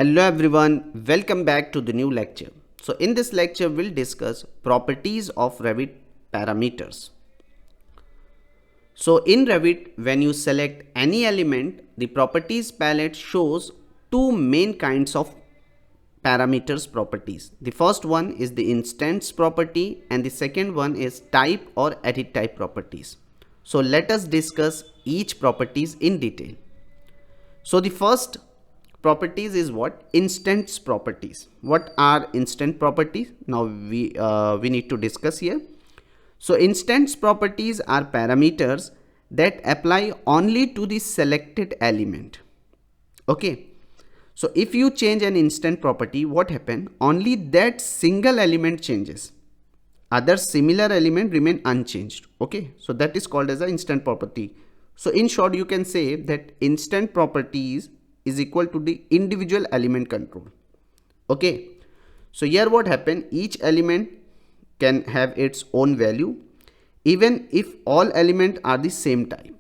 Hello everyone, welcome back to the new lecture. So in this lecture we'll discuss properties of Revit parameters. So in Revit, when you select any element, the properties palette shows two main kinds of parameters properties. The first one is the instance property and the second one is type or edit type properties. So let us discuss each properties in detail. So the first properties is what? Instance properties. What are instant properties? Now we need to discuss here. So instance properties are parameters that apply only to the selected element. Okay. So if you change an instant property, what happens? Only that single element changes. Other similar element remain unchanged. Okay. So that is called as an instant property. So in short, you can say that instant properties is equal to the individual element control. Okay. So here what happened? Each element can have its own value even if all elements are the same type.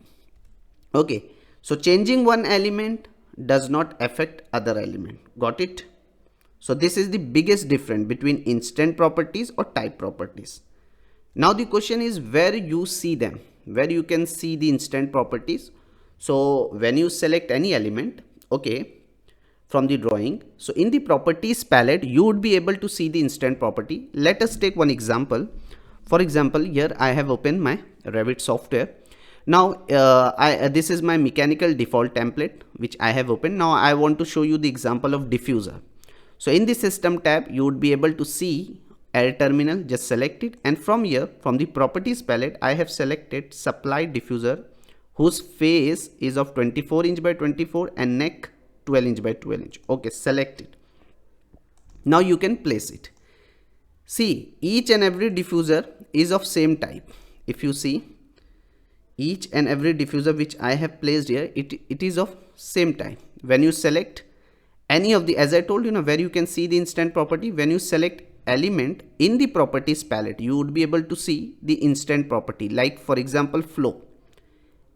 Okay. So changing one element does not affect other element. Got it? So this is the biggest difference between instant properties or type properties. Now the question is where you see them, where you can see the instant properties. So when you select any element, okay, from the drawing, so in the properties palette you would be able to see the instant property. Let us take one example. For example, here I have opened my Revit software. Now this is my mechanical default template which I have opened. Now I want to show you the example of diffuser. So in the system tab you would be able to see air terminal, just select it, and from here, from the properties palette, I have selected supply diffuser whose face is of 24 inch by 24 and neck 12 inch by 12 inch. Okay, select it. Now you can place it. See, each and every diffuser is of same type. If you see, each and every diffuser which I have placed here, it is of same type. When you select any of the, as I told you, where you can see the instant property, when you select element in the properties palette, you would be able to see the instant property. Like for example, flow,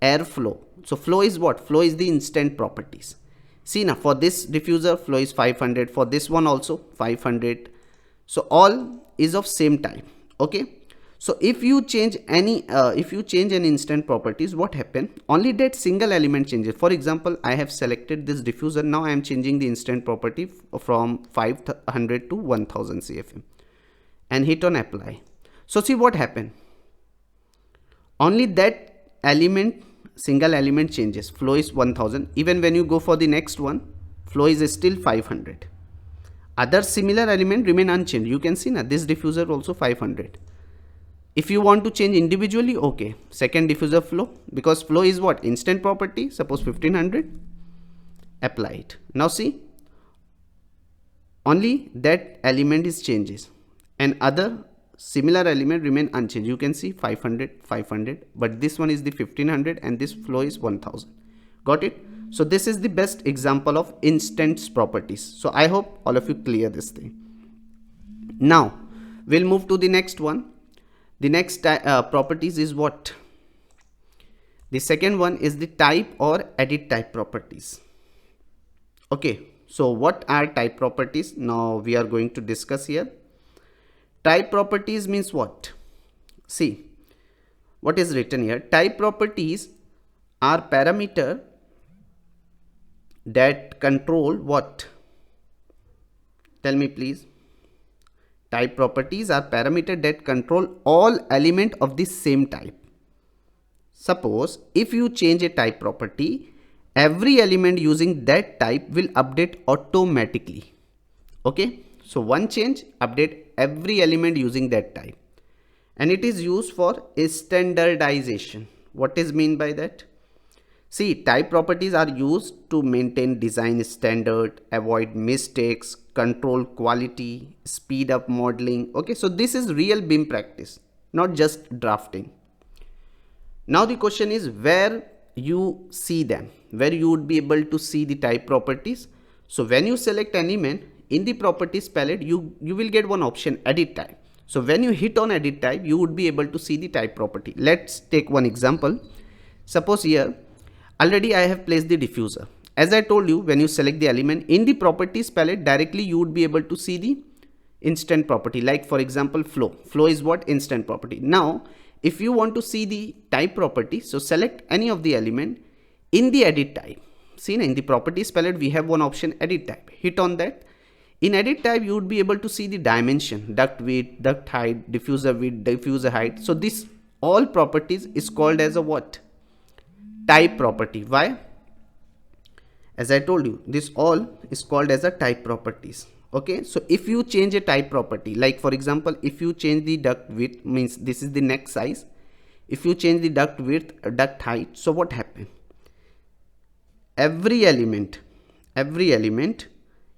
air flow. So flow is what? Flow is the instant properties. See now, for this diffuser flow is 500, for this one also 500. So all is of same type. Okay. So if you change any if you change an instant properties, what happen? Only that single element changes. For example, I have selected this diffuser. Now I am changing the instant property from 500 to 1000 CFM and hit on apply. So see what happened? Only that element, single element changes. Flow is 1000. Even when you go for the next one, flow is still 500. Other similar element remain unchanged. You can see now this diffuser also 500. If you want to change individually, okay, second diffuser flow, because flow is what? Instant property, suppose 1500, apply it. Now see, only that element is changes and other similar element remain unchanged. You can see 500, 500, but this one is the 1500 and this flow is 1000. Got it? So this is the best example of instance properties. So I hope all of you clear this thing. Now we'll move to the next one. The next properties is what? The second one is the type or edit type properties. Okay, so what are type properties? Now we are going to discuss here. Type properties means what? See, what is written here? Type properties are parameter that control what? Tell me please. Type properties are parameters that control all elements of the same type. Suppose if you change a type property, every element using that type will update automatically. Okay, so one change, update every element using that type, and it is used for standardization. What is mean by that? See, type properties are used to maintain design standard, avoid mistakes, control quality, speed up modeling. Okay, so this is real BIM practice, not just drafting. Now the question is where you see them, where you would be able to see the type properties. So when you select element in the properties palette, you will get one option, edit type. So when you hit on edit type, you would be able to see the type property. Let's take one example. Suppose here already I have placed the diffuser As I told you, when you select the element in the properties palette, directly you would be able to see the instant property. Like for example, flow is what? Instant property. Now if you want to see the type property, so select any of the element in the edit type. See, in the properties palette we have one option, edit type. Hit on that. In edit type you would be able to see the dimension, duct width, duct height, diffuser width, diffuser height. So this all properties is called as a what? Type property. Why? As I told you, this all is called as a type properties. Okay, so if you change a type property, like for example, if you change the duct width, means this is the neck size. If you change the duct width, duct height, so what happened? Every element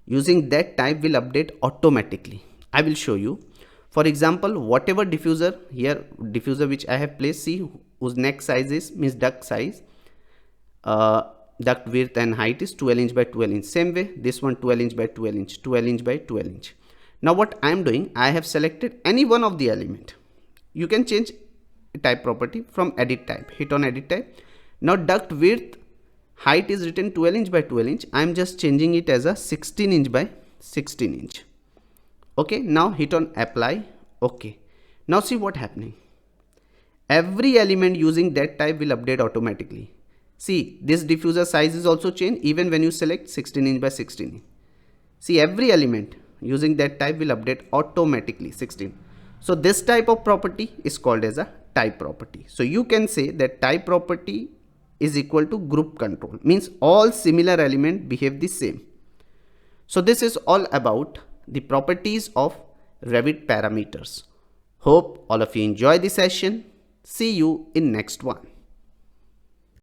using that type will update automatically. I will show you. For example, whatever diffuser here, diffuser which I have placed, see whose neck size is, means duct size, duct width and height is 12 inch by 12 inch. Same way, this one 12 inch by 12 inch, 12 inch by 12 inch. Now what I am doing, I have selected any one of the element. You can change type property from edit type. Hit on edit type. Now duct width height is written 12 inch by 12 inch. I am just changing it as a 16 inch by 16 inch. Okay, now hit on apply. Okay, now see what happening. Every element using that type will update automatically. See, this diffuser size is also changed even when you select 16 inch by 16 inch. See, every element using that type will update automatically 16. So this type of property is called as a type property. So you can say that type property is equal to group control, means all similar elements behave the same. So this is all about the properties of Revit parameters. Hope all of you enjoy the session. See you in next one.